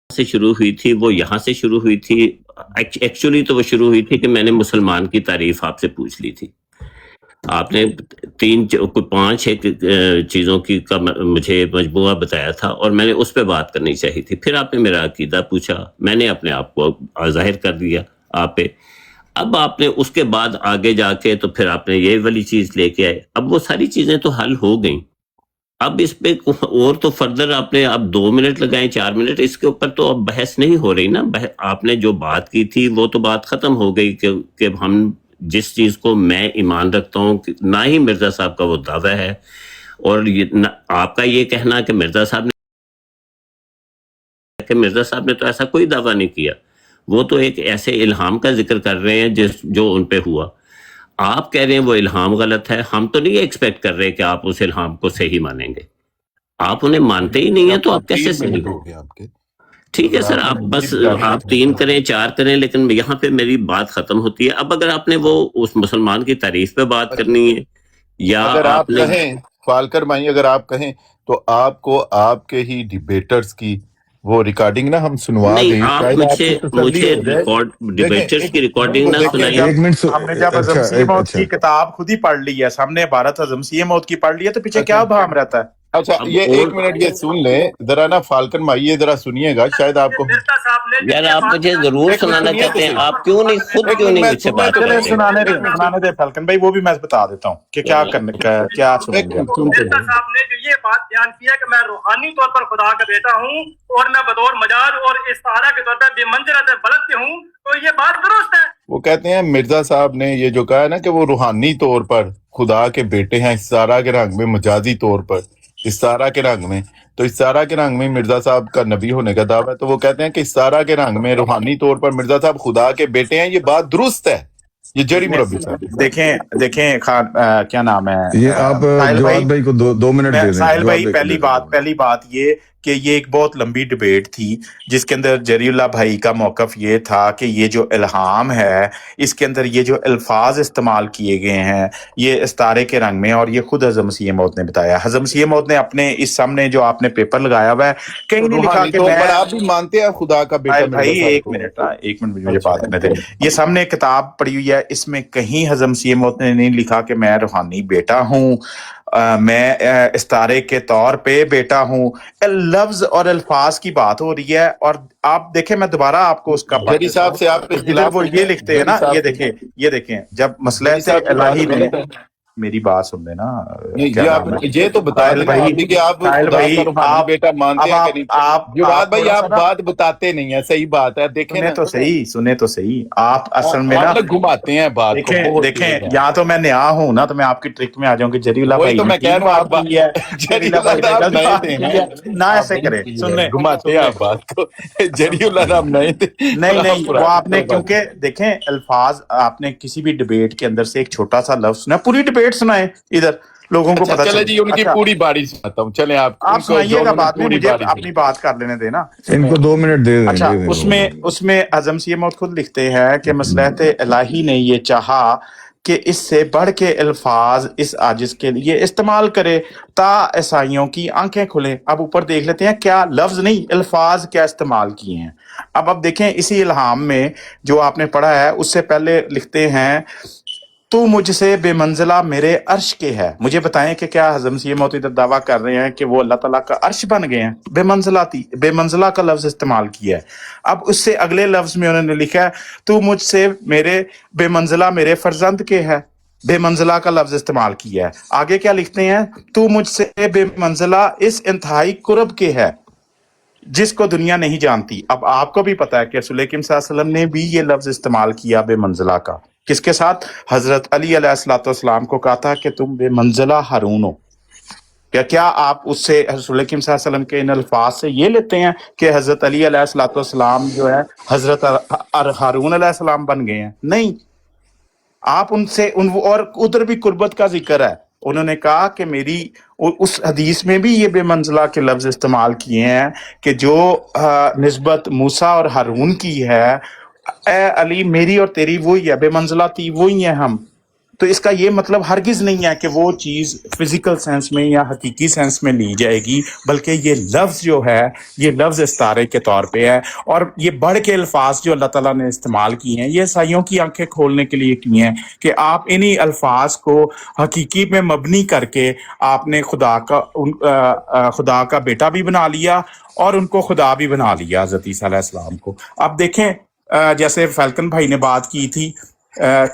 سے شروع ہوئی تھی وہ یہاں سے شروع ہوئی تھی. ایکچولی تو وہ شروع ہوئی تھی کہ میں نے مسلمان کی تعریف آپ سے پوچھ لی تھی. آپ نے 5 ایک چیزوں کی کا مجھے مجموعہ بتایا تھا اور میں نے اس پہ بات کرنی چاہی تھی. پھر آپ نے میرا عقیدہ پوچھا, میں نے اپنے آپ کو ظاہر کر دیا آپ پہ. اب آپ نے اس کے بعد آگے جا کے تو پھر آپ نے یہ والی چیز لے کے آئے. اب وہ ساری چیزیں تو حل ہو گئیں. اب اس پہ اور تو فردر آپ نے اب 2 منٹ لگائیں 4 منٹ, اس کے اوپر تو اب بحث نہیں ہو رہی نا. آپ نے جو بات کی تھی وہ تو بات ختم ہو گئی کہ ہم جس چیز کو میں ایمان رکھتا ہوں, نہ ہی مرزا صاحب کا وہ دعویٰ ہے, اور آپ کا یہ کہنا کہ مرزا صاحب نے تو ایسا کوئی دعویٰ نہیں کیا. وہ تو ایک ایسے الہام کا ذکر کر رہے ہیں جو ان پہ ہوا. آپ کہہ رہے ہیں وہ الہام غلط ہے. ہم تو نہیں ایکسپیکٹ کر رہے کہ آپ اس الہام کو صحیح مانیں گے. آپ انہیں مانتے ہی نہیں ہیں تو آپ کیسے صحیح ہو گے؟ ٹھیک ہے سر, آپ بس آپ 3 کریں 4 کریں, لیکن یہاں پہ میری بات ختم ہوتی ہے. اب اگر آپ نے وہ اس مسلمان کی تعریف پہ بات کرنی ہے یا اگر آپ کہیں فالکر بھائی, اگر آپ کہیں تو آپ کو آپ کے ہی ڈیبیٹرز کی وہ ریکارڈنگ نا ہم سنوا دیں. آپ مجھے ڈیبیٹرز کی ریکارڈنگ نہ سنائیے. ہم نے جب اعظم سی موت کی کتاب خود ہی پڑھ لی ہے, ہم نے عبارت اعظم سی موت کی پڑھ لی ہے, تو پیچھے کیا بھام رہتا ہے؟ اچھا یہ 1 منٹ یہ سن لیں ذرا نا فالکن بھائی, یہ ذرا سنیے گا, شاید آپ کو یار آپ مجھے ضرور سنانا چاہتے ہیں, آپ کیوں نہیں خود کیوں نہیں مجھ سے بات کرتے؟ سنانے دے فالکن بھائی, وہ بھی میں بتا دیتا ہوں کہ کیا کرنے کا کیا سنیں گے. مرزا صاحب نے جو یہ بات بیان کی ہے کہ میں روحانی طور پر خدا کا بیٹا ہوں اور میں بطور مجاز اور استعارہ کے طور پر بے منزلت بلد پہ ہوں, تو یہ بات درست ہے. وہ کہتے ہیں مرزا صاحب نے یہ جو کہا ہے نا کہ وہ روحانی طور پر خدا کے بیٹے ہیں, استعارہ کے رنگ میں, مجازی طور پر استعارہ کے رنگ میں, تو استعارہ کے رنگ میں مرزا صاحب کا نبی ہونے کا دعویٰ ہے. تو وہ کہتے ہیں کہ استعارہ کے رنگ میں روحانی طور پر مرزا صاحب خدا کے بیٹے ہیں. یہ بات درست ہے. یہ جری مربی صاحب دیکھیں خان کیا نام ہے, یہ آپ جواد بھائی کو 2 منٹ دے دیں. ساحل بھائی, پہلی بات یہ کہ یہ ایک بہت لمبی ڈیبیٹ تھی جس کے اندر جری اللہ بھائی کا موقف یہ تھا کہ یہ جو الہام ہے اس کے اندر یہ جو الفاظ استعمال کیے گئے ہیں یہ استعارے کے رنگ میں, اور یہ خود حضرت مسیح موعود نے بتایا. حضرت مسیح موعود نے اپنے اس سامنے جو آپ نے پیپر لگایا ہوا ہے کہیں نہیں لکھا کہ میں, آپ بھی مانتے ہیں خدا کا بیٹا. بھائی 1 منٹ مجھے بات کرنے دیں. یہ سامنے کتاب پڑھی ہوئی ہے, اس میں کہیں حضرت مسیح موعود نے نہیں لکھا کہ میں روحانی بیٹا ہوں, میں استعارے کے طور پہ بیٹا ہوں. لفظ اور الفاظ کی بات ہو رہی ہے. اور آپ دیکھیں, میں دوبارہ آپ کو اس کا جری صاحب سے آپ ادھر وہ یہ لکھتے ہیں نا, یہ دیکھیں جب مسئلہ الہی میں, میری بات سن لینا. یہ تو بتا دیں کہ آپ بیٹا مانتے ہیں کہ نہیں. جواد بھائی آپ بات بتاتے نہیں ہیں, صحیح بات ہے. دیکھیں سنے تو صحیح, آپ اصل میں نا گھماتے ہیں بات. دیکھیں یا تو میں نیا ہوں نا, تو میں آپ کی ٹرک میں آ جاؤں کہ جری اللہ بھائی, تو میں کہہ رہا ہوں نہ ایسے کرے, سن لیں گھماتے آپ بات کو. جری اللہ نام نہیں وہ آپ نے, کیونکہ دیکھیں الفاظ آپ نے کسی بھی ڈیبیٹ کے اندر سے ایک چھوٹا سا لفظ سنا, پوری ڈیبیٹ سنائے ادھر لوگوں کو پتہ چلے. جی ان کی پوری باری سناتا ہوں, چلیں آپ سنائیے گا, بعد میں مجھے اپنی بات کر لینے دینا. ان کو 2 منٹ دے دیں. اچھا اس میں اعظم مسیح موعود خود لکھتے ہیں کہ مصلحت الہی نے یہ چاہا کہ اس سے بڑھ کے الفاظ اس عاجز کے لیے استعمال کرے تا عیسائیوں کی آنکھیں کھلیں. اب اوپر دیکھ لیتے ہیں کیا لفظ نہیں الفاظ کیا استعمال کیے ہیں. اب دیکھیں اسی الہام میں جو آپ نے پڑھا ہے اس سے پہلے لکھتے ہیں تو مجھ سے بے منزلہ میرے عرش کے ہے. مجھے بتائیں کہ کیا حضرت مسیح موعود ادھر دعویٰ کر رہے ہیں کہ وہ اللہ تعالیٰ کا عرش بن گئے ہیں؟ بے منزلہ کا لفظ استعمال کیا ہے. اب اس سے اگلے لفظ میں انہوں نے لکھا ہے تو مجھ سے میرے بے منزلہ میرے فرزند کے ہے. بے منزلہ کا لفظ استعمال کیا ہے. آگے کیا لکھتے ہیں, تو مجھ سے بے منزلہ اس انتہائی قرب کے ہے جس کو دنیا نہیں جانتی. اب آپ کو بھی پتا ہے کہ رسول اکرم صلی اللہ علیہ وسلم نے بھی یہ لفظ استعمال کیا بے منزلہ کا. کس کے ساتھ؟ حضرت علی علیہ السلام کو کہا تھا کہ تم بے منزلہ ہارون ہو. کیا آپ اس سے رسول اکرم صلی اللہ علیہ وسلم کے ان الفاظ سے یہ لیتے ہیں کہ حضرت علی علیہ السلام جو ہے حضرت ہارون علیہ السلام بن گئے ہیں؟ نہیں, آپ ان سے اور ادھر بھی قربت کا ذکر ہے. انہوں نے کہا کہ میری اس حدیث میں بھی یہ بے منزلہ کے لفظ استعمال کیے ہیں کہ جو نسبت موسیٰ اور ہارون کی ہے, اے علی میری اور تیری وہی ہے, بے منزلہ تھی وہی ہیں ہم. تو اس کا یہ مطلب ہرگز نہیں ہے کہ وہ چیز فزیکل سینس میں یا حقیقی سینس میں لی جائے گی، بلکہ یہ لفظ جو ہے یہ لفظ استعارے کے طور پہ ہے، اور یہ بڑھ کے الفاظ جو اللہ تعالیٰ نے استعمال کیے ہیں یہ عیسائیوں کی آنکھیں کھولنے کے لیے کیے ہیں کہ آپ انہی الفاظ کو حقیقی میں مبنی کر کے آپ نے خدا کا بیٹا بھی بنا لیا اور ان کو خدا بھی بنا لیا حضرت عیسیٰ علیہ السلام کو۔ اب دیکھیں جیسے فیلکن بھائی نے بات کی تھی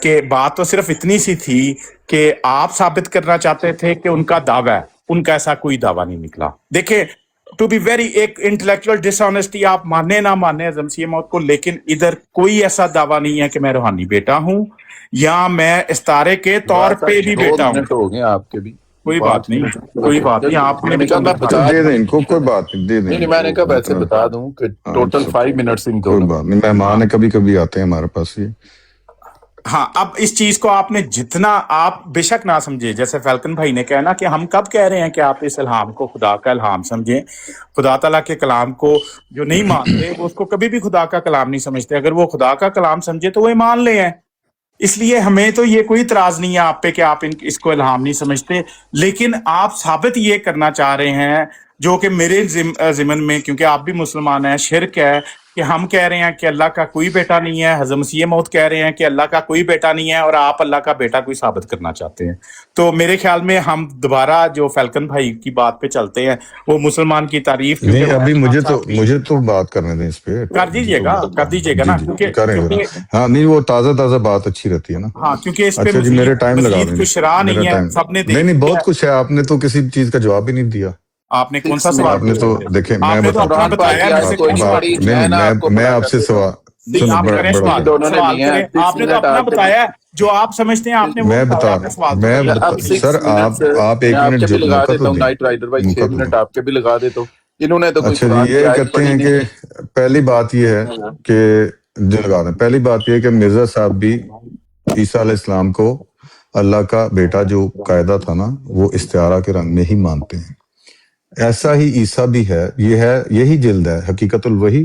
کہ بات تو صرف اتنی سی تھی کہ آپ ثابت کرنا چاہتے تھے کہ ان کا دعویٰ ہے، ان کا ایسا کوئی دعویٰ نہیں نکلا۔ دیکھیں ٹو بی ویری ایک انٹلیکچوئل ڈس آنیسٹی، آپ مانے نہ مانے اعظم مسیح موعود کو، لیکن ادھر کوئی ایسا دعویٰ نہیں ہے کہ میں روحانی بیٹا ہوں یا میں استعارے کے طور پہ بھی بیٹا ہوں۔ ہو گئے آپ کے بھی، کوئی بات نہیں، کوئی بات نہیں، آپ نے دے دیں ان کو، کوئی بات نہیں، دے دیں۔ نہیں میں نے کہا ویسے بتا دوں کہ ٹوٹل 5 منٹس ان کوئی بات نہیں، مہمان کبھی کبھی آتے ہیں ہمارے پاس یہ۔ ہاں، اب اس چیز کو آپ نے جتنا آپ بے شک نہ سمجھے، جیسے فیلکن بھائی نے کہا نا کہ ہم کب کہہ رہے ہیں کہ آپ اس الہام کو خدا کا الہام سمجھیں، خدا تعالیٰ کے کلام کو جو نہیں مانتے وہ اس کو کبھی بھی خدا کا کلام نہیں سمجھتے، اگر وہ خدا کا کلام سمجھے تو وہ ایمان لے ہیں۔ اس لیے ہمیں تو یہ کوئی اعتراض نہیں ہے آپ پہ کہ آپ اس کو الہام نہیں سمجھتے، لیکن آپ ثابت یہ کرنا چاہ رہے ہیں جو کہ میرے ضمن میں، کیونکہ آپ بھی مسلمان ہیں، شرک ہے کہ ہم کہہ رہے ہیں کہ اللہ کا کوئی بیٹا نہیں ہے، حضرت مسیح موعود کہہ رہے ہیں کہ اللہ کا کوئی بیٹا نہیں ہے، اور آپ اللہ کا بیٹا کوئی ثابت کرنا چاہتے ہیں۔ تو میرے خیال میں ہم دوبارہ جو فیلکن بھائی کی بات پہ چلتے ہیں، وہ مسلمان کی تعریف نہیں، ابھی مجھے تو بات کرنے دیں اس پہ، کر دیجیے گا نا، کریں گے۔ ہاں نہیں، وہ تازہ بات اچھی رہتی ہے نا۔ ہاں، کیونکہ اس پہ اچھا جی، میرے ٹائم لگا دیں، کچھ راہ نہیں ہے، سب نے نہیں بہت کچھ ہے، آپ نے تو کسی چیز کا جواب ہی نہیں دیا۔ آپ نے کون سا سوال؟ آپ نے تو دیکھیں، میں آپ نے تو اپنا بتایا، میں آپ سے سوال، آپ نے تو اپنا بتایا جو آپ سمجھتے ہیں، آپ نے میں بتا سر، آپ 1 منٹ جو نائٹ رائڈر بھائی 6 منٹ آپ کے بھی لگا دے تو انہوں نے تو اچھا جی، یہ کہتے ہیں کہ پہلی بات یہ ہے کہ جو لگا دیں، پہلی بات یہ ہے کہ مرزا صاحب بھی عیسیٰ علیہ السلام کو اللہ کا بیٹا جو قاعدہ تھا نا، وہ استعارہ کے رنگ میں ہی مانتے ہیں۔ ایسا ہی عیسیٰ بھی ہے، یہی جلد ہے حقیقت الوحی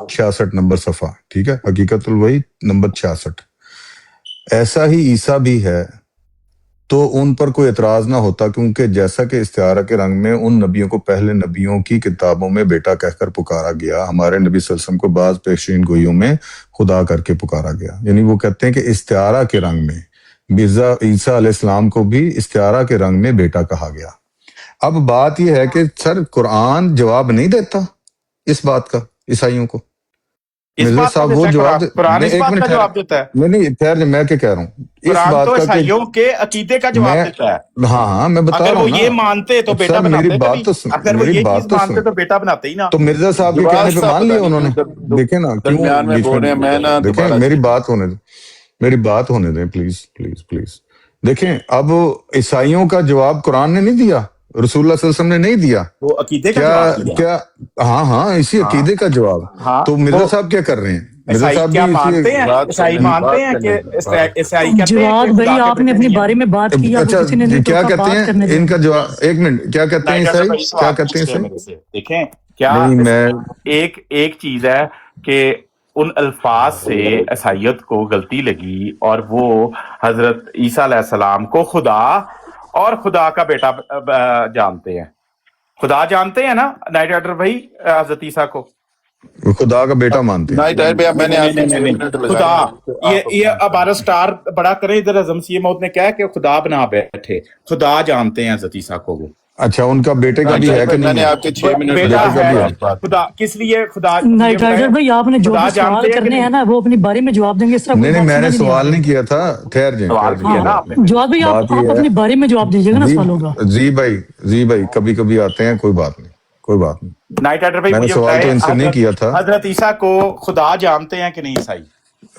66 نمبر صفحہ، ٹھیک ہے، حقیقت الوحی نمبر 66۔ ایسا ہی عیسیٰ بھی ہے، تو ان پر کوئی اعتراض نہ ہوتا، کیونکہ جیسا کہ استعارہ کے رنگ میں ان نبیوں کو پہلے نبیوں کی کتابوں میں بیٹا کہہ کر پکارا گیا، ہمارے نبی صلی اللہ علیہ وسلم کو بعض پیشین گوئیوں میں خدا کر کے پکارا گیا۔ یعنی وہ کہتے ہیں کہ استعارہ کے رنگ میں مرزا عیسیٰ علیہ السلام کو بھی استعارہ کے رنگ میں بیٹا کہا گیا۔ اب بات یہ ہے کہ سر قرآن جواب نہیں دیتا اس بات کا عیسائیوں کو۔ مرزا صاحب وہ جواب دیتا ہے، نہیں خیر، میں کیا کہہ رہا ہوں، اس بات کا عیسائیوں کے عقیدے کا جواب دیتا ہے۔ ہاں میں بتا رہا ہوں، اگر وہ یہ مانتے تو بیٹا بناتے، میری بات تو اگر وہ یہ چیز مانتے تو بیٹا بناتے ہی نا۔ تو مرزا صاحب کے کہنے پہ مان لیا انہوں نے، دیکھیں نا کیوں، دیکھیں میری بات ہونے دیں پلیز۔ دیکھیں اب عیسائیوں کا جواب قرآن نے نہیں دیا، رسول اللہ صلی اللہ علیہ وسلم نے نہیں دیا، وہ عقیدے کا جواب کیا؟ ہاں اسی عقیدے کا جواب۔ تو مرزا صاحب کیا کر رہے ہیں؟ مرزا صاحب بھی عیسائی مانتے ہیں کہ عیسائی جواد بھائی آپ نے اپنے بارے میں بات کی، اچھا کیا کہتے ہیں ان کا جواب؟ 1 منٹ، کیا کہتے ہیں عیسائی؟ کیا کہتے ہیں عیسائی؟ دیکھیں کیا ایک چیز ہے کہ ان الفاظ سے عیسائیت کو غلطی لگی اور وہ حضرت عیسیٰ علیہ السلام کو خدا اور خدا کا بیٹا جانتے ہیں۔ خدا جانتے ہیں نا نائٹ رائڈر بھائی، حضرت عیسیٰ کو خدا کا بیٹا مانتے ہیں۔ خدا یہ اب اسٹار بڑا کرے، ادھر اعظم مسیح موعود نے کہا کہ خدا بنا بیٹھے، خدا جانتے ہیں حضرت عیسیٰ کو وہ۔ اچھا ان کا بیٹے کا بھی ہے کہ نہیں؟ آپ کے 6 منٹ بیٹا ہے خدا، کس لیے خدا؟ نائٹ رائڈر بھائی آپ نے جو بھی سوال کرنے ہیں نا وہ اپنے بارے میں جواب دیں گے، اس طرح نہیں میں نے سوال نہیں کیا تھا، ٹھہر جائیں۔ جواب بھائی آپ اپنے بارے میں جواب دیجیے گا نا سوالوں کا۔ جی بھائی کبھی آتے ہیں، کوئی بات نہیں۔ نائٹ رائڈر بھائی میں نے سوال تو ان سے نہیں کیا تھا۔ حضرت عیسیٰ کو خدا جانتے ہیں کہ نہیں عیسائی؟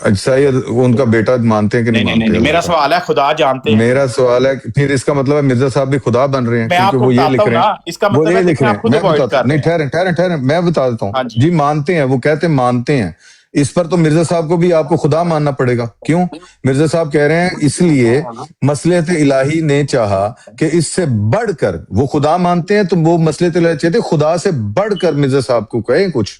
عیسائی ان کا بیٹا مانتے ہیں کہ نہیں مانتے؟ میرا سوال ہے خدا جانتے ہیں؟ میرا سوال ہے پھر اس کا مطلب ہے مرزا صاحب بھی خدا بن رہے ہیں، کیونکہ وہ یہ لکھ رہے ہیں، اس کا مطلب نہیں ٹھہریں میں بتا دیتا ہوں جی، مانتے ہیں، وہ کہتے ہیں مانتے ہیں، اس پر تو مرزا صاحب کو بھی آپ کو خدا ماننا پڑے گا۔ کیوں؟ مرزا صاحب کہہ رہے ہیں اس لیے مصلحت الہی نے چاہا کہ اس سے بڑھ کر، وہ خدا مانتے ہیں تو وہ مصلحت الہی چاہتے خدا سے بڑھ کر مرزا صاحب کو کہیں کچھ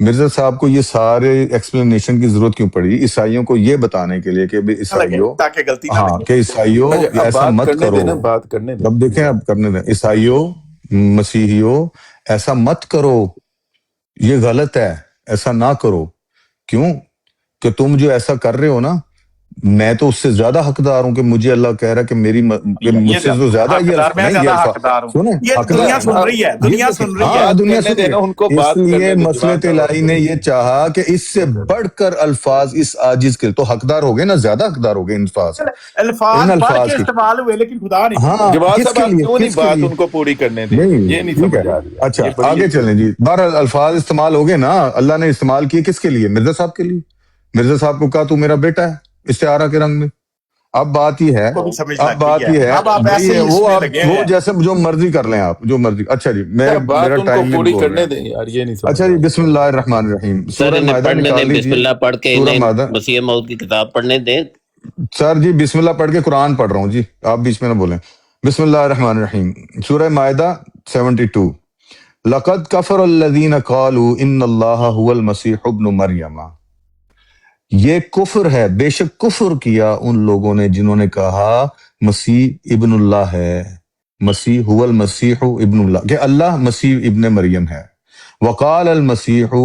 مرزا صاحب کو یہ سارے ایکسپلینیشن کی ضرورت کیوں پڑی عیسائیوں کو یہ بتانے کے لیے کہ عیسائیوں تاکہ غلطی نہ ہاں لگے. کہ عیسائیوں اب ایسا بات مت کرنے کرو. دینا، بات کرنے دیں. اب دیکھیں اب کرنے دیں. عیسائیوں مسیحیوں ایسا مت کرو، یہ غلط ہے، ایسا نہ کرو. کیوں کہ تم جو ایسا کر رہے ہو نا، میں تو اس سے زیادہ حقدار ہوں کہ مجھے اللہ کہہ رہا ہے کہ میری کہ مجھ سے تو زیادہ یہ حقدار، میں نہیں، یہ زیادہ الفاظ حقدار ہوں. سنیں، یہ حقدار دنیا سن رہی ہے، دنیا سن رہی ہے. ہاں دنیا کرنے سن رہی دینا ان کو، ہے. بات اس لیے کرنے دیں. مصلحت الہی نے یہ چاہا کہ اس سے بڑھ کر الفاظ اس عاجز کے، تو حقدار ہو گئے نا، زیادہ حقدار ہو گئے ان الفاظ الفاظ ان بڑھ الفاظ کے کی. استعمال ہوئے لیکن خدا نہیں. ہاں جواد کس صاحب کے آپ لیے، کیوں نہیں کس کے بات لیے؟ ان کو پوری کرنے دیں؟ نہیں یہ نہیں ٹھیک سمجھ ہے. آ رہی ہے. اچھا یہ بڑی آگے چلیں جی. بہرحال الفاظ استعمال ہو گئے نا، اللہ نے استعمال کیے کس کے لیے؟ مرزا صاحب کے لیے. مرزا صاحب کو کہا تو میرا بیٹا ہے استعارہ کے رنگ میں. اب بات یہ ہے، کو بھی سمجھ اب لگ بات گئی یہ ہے. ہے اب آپ بھائی ایسے ہی اس وہ میں آپ لگے ہوئے وہ ہیں. جیسے جو مرضی کر لیں آپ، جو مرضی. اچھا جی میں بات میرا ان کو ٹائم میں پوری بول کرنے رہے ہیں. دیں یار، یہ نہیں سمجھ اچھا آ جی رہی. بسم اللہ الرحمن الرحیم. سر سورہ انہیں مائدہ پڑھنے دیں، نکال بسم لیجیے. اللہ پڑھ کے سورہ انہیں مائدہ. مسیح موعود کی کتاب پڑھنے دیں. سر جی بسم اللہ پڑھ کے قرآن پڑھ رہا ہوں جی، آپ بیچ میں نہ بولیں. بسم اللہ الرحمن الرحیم. سورہ مائدہ 72. لقد کفر الذین قالوا ان اللہ هو المسیح ابن مریم. یہ کفر ہے، بے شک کفر کیا ان لوگوں نے جنہوں نے کہا مسیح ابن اللہ ہے. مسیح هو المسیح ابن اللہ، کہ اللہ مسیح ابن مریم ہے. وقال المسیح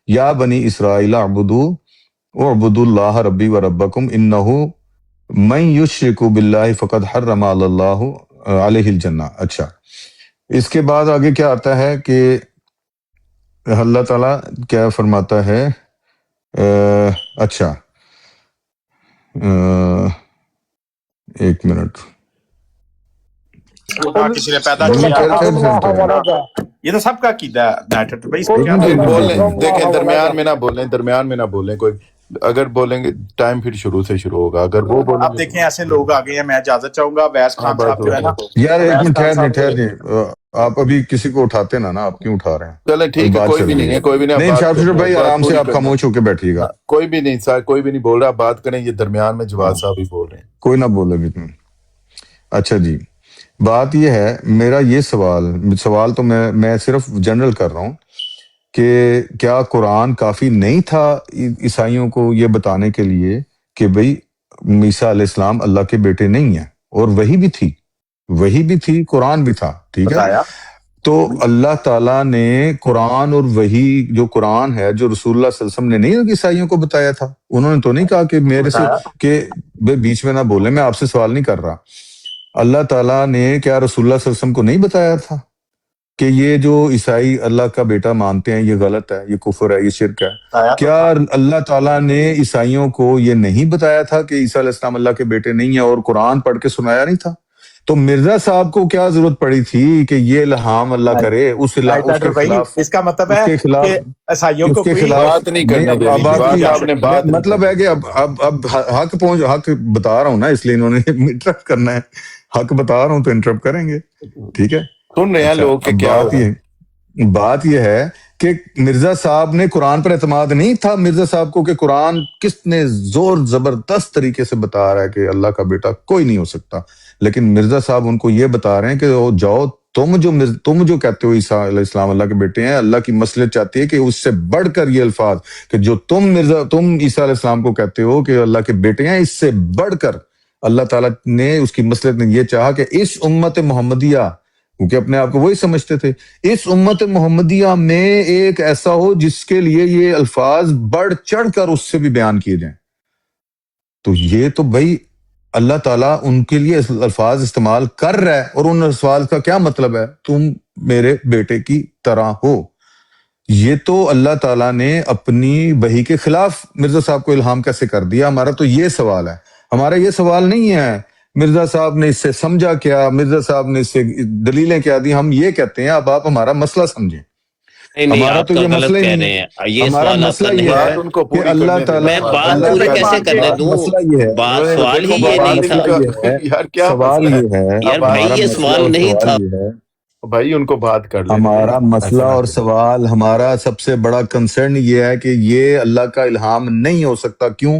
یا بنی اسرائیل اعبدوا اعبدوا اللہ ربی و ربکم انہ من یشرک باللہ فقد حرم علی اللہ علیہ الجنہ. اچھا اس کے بعد آگے کیا آتا ہے کہ اللہ تعالیٰ کیا فرماتا ہے. اچھا ایک منٹ. خدا کسی نے پیدا کیا. یہ تو سب کا عقیدہ ہے تو بھائی اس میں کیا بولیں، دیکھیں درمیان میں نہ بولیں، درمیان میں نہ بولیں. کوئی اگر بولیں گے ٹائم پھر شروع سے شروع ہوگا. اگر وہ بولیں اب دیکھیں ایسے لوگ آ گئے ہیں. میں اجازت چاہوں گا. ویس خان صاحب جو ہے نا، یار ایک منٹ ٹھہر جی. آپ ابھی کسی کو اٹھاتے نا، آپ کیوں اٹھا رہے ہیں؟ چلیں ٹھیک ہے، کوئی بھی نہیں ہے، کوئی بھی نہیں. شاہ شریف بھائی آرام سے آپ نہیں. خاموش ہو کے بیٹھیے گا. کوئی بھی نہیں سر، کوئی بھی نہیں بول رہا. بات کریں، یہ درمیان میں جواد صاحب ہی بول رہے ہیں. کوئی نہ بولے بھی تم. اچھا جی بات یہ ہے، میرا یہ سوال تو میں صرف جنرل کر رہا ہوں کہ کیا قرآن کافی نہیں تھا عیسائیوں کو یہ بتانے کے لیے کہ بھئی عیسیٰ علیہ السلام اللہ کے بیٹے نہیں ہیں؟ اور وہی بھی تھی، قرآن بھی تھا. ٹھیک ہے. تو اللہ تعالیٰ نے قرآن اور وہی جو قرآن ہے جو رسول اللہ صلی اللہ علیہ وسلم نے نہیں عیسائیوں کو بتایا تھا. انہوں نے تو نہیں کہا کہ میرے سے کہ بیچ میں نہ بولیں، میں آپ سے سوال نہیں کر رہا. اللہ تعالیٰ نے کیا رسول اللہ صلی اللہ علیہ وسلم کو نہیں بتایا تھا کہ یہ جو عیسائی اللہ کا بیٹا مانتے ہیں یہ غلط ہے، یہ کفر ہے، یہ شرک ہے؟ کیا اللہ تعالیٰ نے عیسائیوں کو یہ نہیں بتایا تھا کہ عیسیٰ علیہ السلام اللہ کے بیٹے نہیں ہیں اور قرآن پڑھ کے سنایا نہیں تھا؟ تو مرزا صاحب کو کیا ضرورت پڑی تھی کہ یہ الہام اللہ کرے اس کے خلاف؟ اس کا مطلب ہے کہ عیسائیوں کو بات نہیں کرنے دے رہی. مطلب ہے کہ اب حق بتا رہا ہوں نا، اس لیے انہوں نے انٹرپٹ کرنا ہے. حق بتا رہا ہوں تو انٹرپٹ کریں گے. ٹھیک ہے. سن رہے ہیں لوگ کہ کیا بات یہ ہے کہ مرزا صاحب نے قرآن پر اعتماد نہیں تھا مرزا صاحب کو کہ قرآن کس نے زور زبردست طریقے سے بتا رہا ہے کہ اللہ کا بیٹا کوئی نہیں ہو سکتا. لیکن مرزا صاحب ان کو یہ بتا رہے ہیں کہ جاؤ تم جو کہتے ہو عیسیٰ علیہ السلام اللہ کے بیٹے ہیں، اللہ کی مصلحت چاہتی ہے کہ اس سے بڑھ کر یہ الفاظ کہ جو تم عیسیٰ علیہ السلام کو کہتے ہو کہ اللہ کے بیٹے ہیں، اس سے بڑھ کر اللہ تعالیٰ نے اس کی مصلحت نے یہ چاہا کہ اس امت محمدیہ، کیونکہ اپنے آپ کو وہی سمجھتے تھے، اس امت محمدیہ میں ایک ایسا ہو جس کے لیے یہ الفاظ بڑھ چڑھ کر اس سے بھی بیان کیے جائیں. تو یہ تو بھائی اللہ تعالیٰ ان کے لیے الفاظ استعمال کر رہا ہے، اور ان الفاظ کا کیا مطلب ہے؟ تم میرے بیٹے کی طرح ہو. یہ تو اللہ تعالیٰ نے اپنی وحی کے خلاف مرزا صاحب کو الہام کیسے کر دیا؟ ہمارا تو یہ سوال ہے. ہمارا یہ سوال نہیں ہے مرزا صاحب نے اس سے سمجھا کیا، مرزا صاحب نے اس سے دلیلیں کیا دی. ہم یہ کہتے ہیں اب آپ ہمارا مسئلہ سمجھیں. ہمارا تو یہ مسئلہ ہی نہیں ہے. ہمارا مسئلہ یہ ہے کہ اللہ تعالیٰ میں بات پوری کیسے کرنے دوں؟ بات سوال ہی یہ نہیں تھا. سوال یہ ہے یار بھائی یہ سوال نہیں تھا بھائی، ان کو بات کر لیں. ہمارا مسئلہ اور سوال، ہمارا سب سے بڑا کنسرن یہ ہے کہ یہ اللہ کا الہام نہیں ہو سکتا. کیوں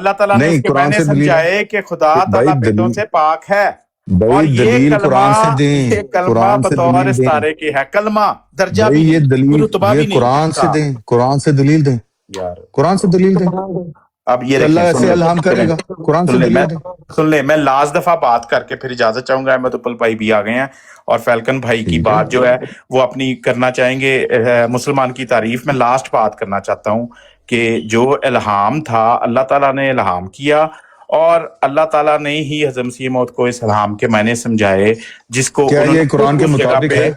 اللہ تعالیٰ نے نہیں اس کے قرآن معنی سے دلیل سمجھائے کہ خدا بھائی تعالیٰ بیٹوں دلیل سے پاک ہے، اور بھائی یہ دلیل قرآن سے کلمہ دیں، قرآن سے بطور دلیل دیں استارے کی ہے، کلمہ درجہ بھی بھائی، یہ نہیں، دلیل رتبہ یہ بھی نہیں قرآن سے کا دیں، قرآن سے دلیل دیں، یار قرآن سے دلیل دیں اب یہ اللہ دیکھیں، ایسے الہام کرے گا، قرآن سے دلیل دیں۔ سن لیں، میں لاست دفعہ بات کر کے پھر اجازت چاہوں گا۔ احمد اپل بھائی بھی آ گئے ہیں اور فیلکن بھائی کی بات جو ہے وہ اپنی کرنا چاہیں گے مسلمان کی تعریف میں۔ لاسٹ بات کرنا چاہتا ہوں کہ جو الہام تھا اللہ تعالیٰ نے الہام کیا، اور اللہ تعالیٰ نے ہی حضرت مسیح موعود کو اس الہام کے معنی سمجھائے، جس کو کیا یہ قرآن کے مطابق ہے؟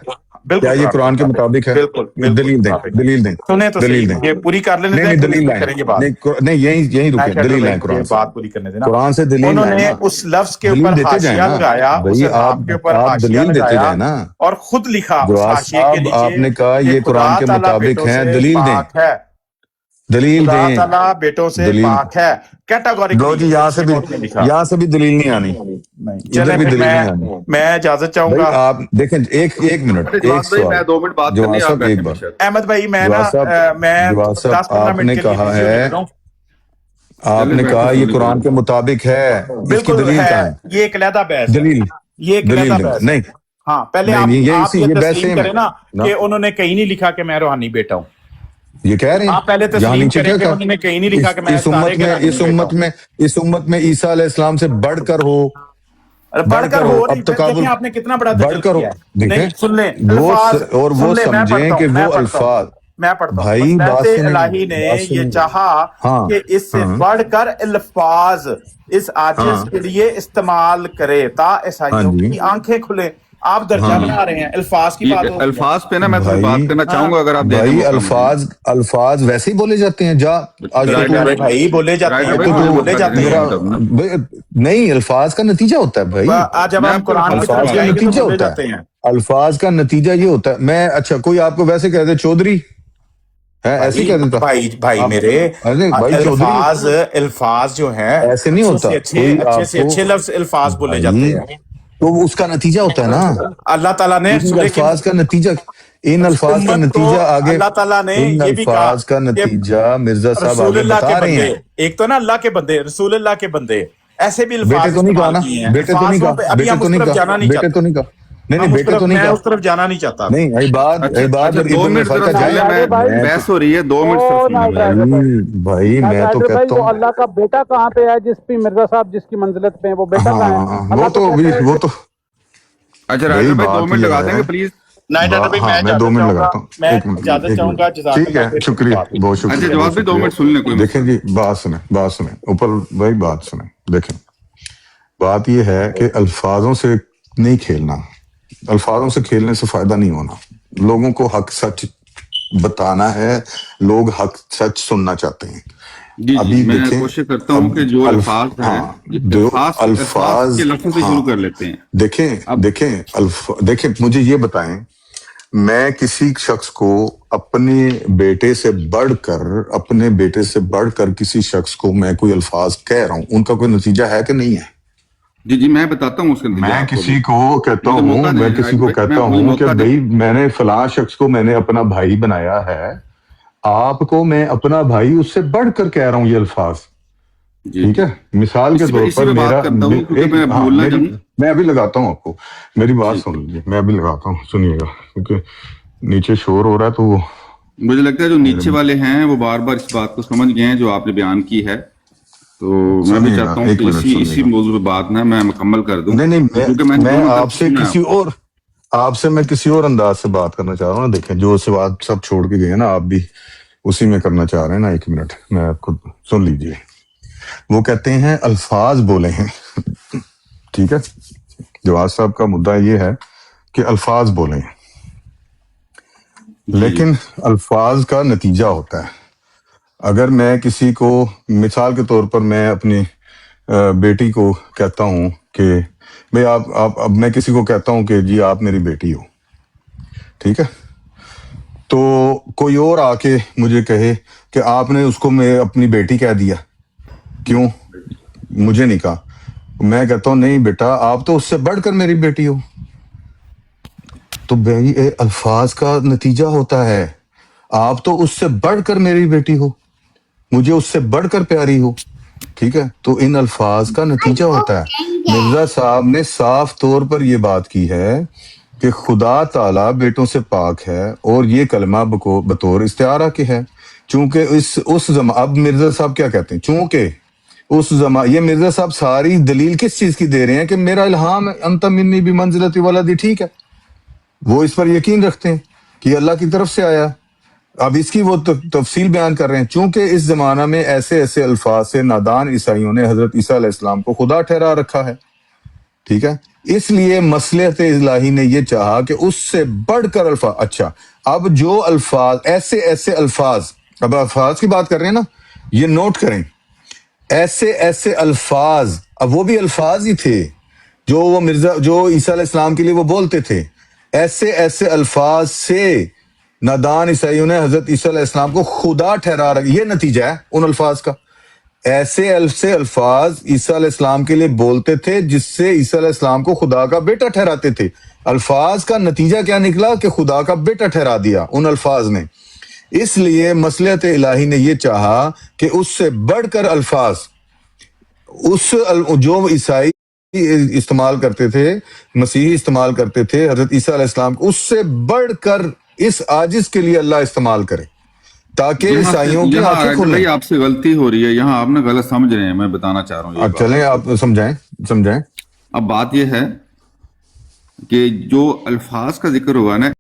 کیا یہ قرآن کے مطابق ہے؟ بالکل دلیل دیں، دلیل دیں، سنیں تو دلیل صحیح، دیں۔ یہ پوری کر لینے نہیں دیں، دلیل لائیں، کریں گے بات۔ نہیں یہیں رکے، دلیل لائیں قرآن سے، بات پوری کرنے دینا۔ قرآن سے دلیل انہوں نے لائیں نا۔ اس لفظ کے دلیل اوپر دیتے جائیں حاشیہ نا لگایا، اس بھائی، الہام کے اوپر آپ حاشیہ دلیل دیتے لگایا جائیں نا۔ اور خود لکھا اس جواز حاشیے کے صاحب نیچے آپ نے کہا کہ یہ قرآن کے خدا تعالیٰ مطابق بیٹوں ہیں، سے دلیل دیں، پاک ہے، دلیل خدا دیں، تعالیٰ بیٹوں سے دلیل۔ پاک ہے، کیٹاگوریکلی لو جی، یہاں سے بھی دلیل نہیں آنی، چلیں ادھر بھی پھر دلیل نہیں آنی۔ میں اجازت چاہوں بھائی گا۔ آپ دیکھیں، ایک منٹ، ایک سوال، میں 2 منٹ بات کرنی جواز ہے، آپ صاحب ایک بیٹھیں بار، پیچھے۔ احمد بھائی میں نا میں جواز صاحب 10-15 آپ نے منٹ کے لیے کہا بزی ہے، ہو رہا ہوں۔ آپ نے کہا یہ قرآن کے مطابق ہے، اس کی بالکل دلیل ہے، کہاں ہے؟ یہ ایک علیحدہ بحث ہے، دلیل، یہ ایک دلیل علیحدہ دیں، بحث ہے۔ نہیں ہاں پہلے نہیں، آپ یہ بحث تسلیم سیم کریں نا ہے، کہ انہوں نے کہیں نہیں لکھا کہ میں روحانی بیٹا ہوں۔ یہ کہہ رہے ہیں آپ پہلے یہاں تسلیم نیچے کریں کیا کہ کہا؟ انہوں نے کہیں نہیں لکھا کہ میں اس امت میں عیسیٰ علیہ السلام سے بڑھ کر ہو، بڑھ کر ہو نہیں، اب تقابل دیکھیں آپ نے کتنا بڑا بڑھ دجل کر ہو، کیا ہے۔ دیکھیں نہیں سن لیں، وہ الفاظ اور سن وہ لیں، میں سمجھیں پڑھتا کہ ہوں، وہ الفاظ، میں پڑھتا ہوں۔ بھائی بات مصلحت سنیں، الہی نے بات یہ سنیں۔ چاہا ہاں کہ اس سے ہاں بڑھ کر الفاظ اس عاجز ہاں کے لیے استعمال کرے تا عیسائیوں ہاں جی کی آنکھیں کھلے۔ آپ درجہ ہاں بنا رہے ہیں، الفاظ کی یہ بات ہو رہی ہے۔ الفاظ پہ نا میں تھوڑی بات بھائی، کرنا چاہوں گا، اگر آپ دے دیں بھائی موقع مجھے۔ الفاظ ویسے ہی بولے جاتے ہیں، جا آج رائٹ تو رائٹ بھائی بولے جاتے رائٹ ہیں، بھائی، تو مجھے جو بولے موقع جاتے دیں ہیں۔ میرا۔ نہیں، الفاظ کا نتیجہ ہوتا ہے بھائی، جب میں ہم آپ کو قرآن کی الفاظ طرف الفاظ کا جائیں گے تو نتیجہ بولے ہوتا جاتے ہے، ہیں۔ الفاظ کا نتیجہ یہ ہوتا ہے۔ میں اچھا کوئی آپ کو ویسے کہہ دے چودھری ہے، ایسے ہی کہہ دیتا بھائی آپ، میرے ارے بھائی چودھری الفاظ جو ہیں ایسے نہیں اچھے ہوتا، سے اچھے کوئی اچھے آپ سے کو اچھے لفظ الفاظ بولے جاتے بھائی، ہیں۔ تو اس کا نتیجہ ہوتا ہے نا، اللہ تعالیٰ نے ان الفاظ کا نتیجہ، ان الفاظ کا امت کو نتیجہ آگے، اللہ تعالیٰ نے ان یہ بھی کہا الفاظ کا کہ نتیجہ مرزا صاحب رسول آگے اللہ کے بتا رہے بندے، ہیں۔ ایک تو نا اللہ کے بندے، رسول اللہ کے بندے، ایسے بھی بیٹے الفاظ تو نہیں کہا استعمال نا، کیے ہیں۔ بیٹے تو نہیں الفاظوں کہا، پہ ابھی بیٹے ہم تو اس نہیں طرف جانا کہا، نہیں بیٹے چاہتے، تو نہیں کہا، نہیں ہم نہیں، اس بیٹے طرف، تو نہیں میں کہا، اس طرف جانا نہیں چاہتا۔ نہیں عباد اچھا 2 ابن منٹ نفر ذرا کا سن لیں، جائے، بحث ہو رہی ہے، 2 منٹ صرف سن لیں۔ بھائی میں تو کہتا وہ ہوں، اللہ کا بیٹا کہاں پہ ہے؟ جس پہ مرزا صاحب جس کی منزلت پہ ہیں وہ بیٹا کہاں ہے؟ ہاں اللہ تو کہتا ہے وہ تو اچھا بھائی رائٹر بھائی 2 بات منٹ یہ لگا ہے، دیں گے پلیز۔ ڈاکٹر بھائی میں ہاں میں 2 اجازت منٹ چاہوں گا، لگاتا ہوں، میں ایک منٹ، اجازت ایک چاہوں منٹ، گا، جزاک ٹھیک اللہ ہے، خیر۔ شکریہ، بہت اچھا شکریہ، جواب بہت بھی 2 منٹ شکریہ۔ سن لیں، کوئی دیکھیں مسئلہ جی، بات سنیں اوپر بھائی، بات سنیں، دیکھیں بات یہ ہے کہ الفاظوں سے نہیں کھیلنا، الفاظوں سے کھیلنے سے فائدہ نہیں ہونا، لوگوں کو حق سچ بتانا ہے، لوگ حق سچ سننا چاہتے ہیں۔ جی ابھی میں دیکھیں، کوشش کرتا ہوں کہ جو الفاظ ہیں، جو الفاظ کے لفظ سے ہاں، شروع کر لیتے ہیں۔ دیکھیں مجھے یہ بتائیں، میں کسی شخص کو اپنے بیٹے سے بڑھ کر کسی شخص کو میں کوئی الفاظ کہہ رہا ہوں، ان کا کوئی نتیجہ ہے کہ نہیں ہے؟ جی میں بتاتا ہوں اس کا نتیجہ میں آپ کو کسی بھی۔ کو کہتا مجھے موقع ہوں، دیں، میں کسی کو رائٹ بھائی، کہتا مجھے ہوں کہ موقع دیں۔ بھائی میں نے فلاں شخص کو میں نے اپنا بھائی بنایا ہے، آپ کو میں اپنا بھائی اس سے بڑھ کر کہہ رہا ہوں یہ الفاظ، جی ٹھیک ہے؟ مثال کے طور اسی پر پہ بات کرتا ہوں کیونکہ میں بھول نہ جاؤں۔ میں ابھی لگاتا ہوں آپ کو، میری بات ٹھیک ہے۔ سن لیجیے، میں ابھی لگاتا ہوں، سنیے گا، کیونکہ نیچے شور ہو رہا ہے تو وہ مجھے لگتا ہے جو نیچے والے ہیں وہ بار بار اس بات کو سمجھ گئے ہیں جو آپ نے بیان کی ہے، تو میں بھی چاہتا ہوں کہ اسی موضوع پہ بات نہ میں مکمل کر دوں۔ نہیں کیونکہ میں میں دونوں آپ سے کسی اور انداز سے بات کرنا چاہ رہا ہوں نا، دیکھیں جو سوال سب چھوڑ کے گئے نا، آپ بھی اسی میں کرنا چاہ رہے ہیں نا، 1 منٹ میں آپ کو سن لیجیے۔ وہ کہتے ہیں الفاظ بولے ہیں، ٹھیک ہے، جواز صاحب کا مدعا یہ ہے کہ الفاظ بولے ہیں، لیکن الفاظ کا نتیجہ ہوتا ہے۔ اگر میں کسی کو، مثال کے طور پر میں اپنی بیٹی کو کہتا ہوں کہ بھئی آپ اب میں کسی کو کہتا ہوں کہ جی آپ میری بیٹی ہو، ٹھیک ہے، تو کوئی اور آ کے مجھے کہے کہ آپ نے اس کو میں اپنی بیٹی کہہ دیا، کیوں؟ مجھے نہیں کہا۔ میں کہتا ہوں نہیں بیٹا، آپ تو اس سے بڑھ کر میری بیٹی ہو، تو بھائی الفاظ کا نتیجہ ہوتا ہے، آپ تو اس سے بڑھ کر میری بیٹی ہو، مجھے اس سے بڑھ کر پیاری ہو، ٹھیک ہے، تو ان الفاظ کا نتیجہ ہوتا ہے۔ مرزا صاحب نے صاف طور پر یہ بات کی ہے کہ خدا تعالیٰ بیٹوں سے پاک ہے، اور یہ کلمہ بطور استعارہ کے ہے، چونکہ اب مرزا صاحب کیا کہتے ہیں، چونکہ اس زمان یہ مرزا صاحب ساری دلیل کس چیز کی دے رہے ہیں کہ میرا الہام ہے، انت منی بمنزلت ولدی، ٹھیک ہے، وہ اس پر یقین رکھتے ہیں کہ یہ اللہ کی طرف سے آیا۔ اب اس کی وہ تفصیل بیان کر رہے ہیں، چونکہ اس زمانہ میں ایسے ایسے الفاظ سے نادان عیسائیوں نے حضرت عیسیٰ علیہ السلام کو خدا ٹھہرا رکھا ہے، ٹھیک ہے، اس لیے مصلحت الہی نے یہ چاہا کہ اس سے بڑھ کر الفاظ، اچھا اب جو الفاظ ایسے ایسے الفاظ، اب الفاظ کی بات کر رہے ہیں نا، یہ نوٹ کریں، ایسے ایسے الفاظ، اب وہ بھی الفاظ ہی تھے جو وہ جو عیسیٰ علیہ السلام کے لیے وہ بولتے تھے، ایسے ایسے الفاظ سے نادان عیسائیوں نے حضرت عیسیٰ علیہ السلام کو خدا ٹھہرا رکھا۔ یہ نتیجہ ہے ان الفاظ کا، ایسے الفاظ عیسیٰ علیہ السلام کے لیے بولتے تھے جس سے عیسیٰ علیہ السلام کو خدا کا بیٹا ٹھہراتے تھے۔ الفاظ کا نتیجہ کیا نکلا کہ خدا کا بیٹا ٹھہرا دیا ان الفاظ نے۔ اس لیے مصلحت الہی نے یہ چاہا کہ اس سے بڑھ کر الفاظ، جو عیسائی استعمال کرتے تھے، مسیحی استعمال کرتے تھے حضرت عیسیٰ علیہ السلام، اس سے بڑھ کر اس عاجز کے لیے اللہ استعمال کرے تاکہ عیسائیوں کی آنکھیں کھلیں۔ آپ سے غلطی ہو رہی ہے، یہاں آپ نے غلط سمجھ رہے ہیں، میں بتانا چاہ رہا ہوں۔ اب چلیں آپ سمجھائیں۔ اب بات یہ ہے کہ جو الفاظ کا ذکر ہوا نا،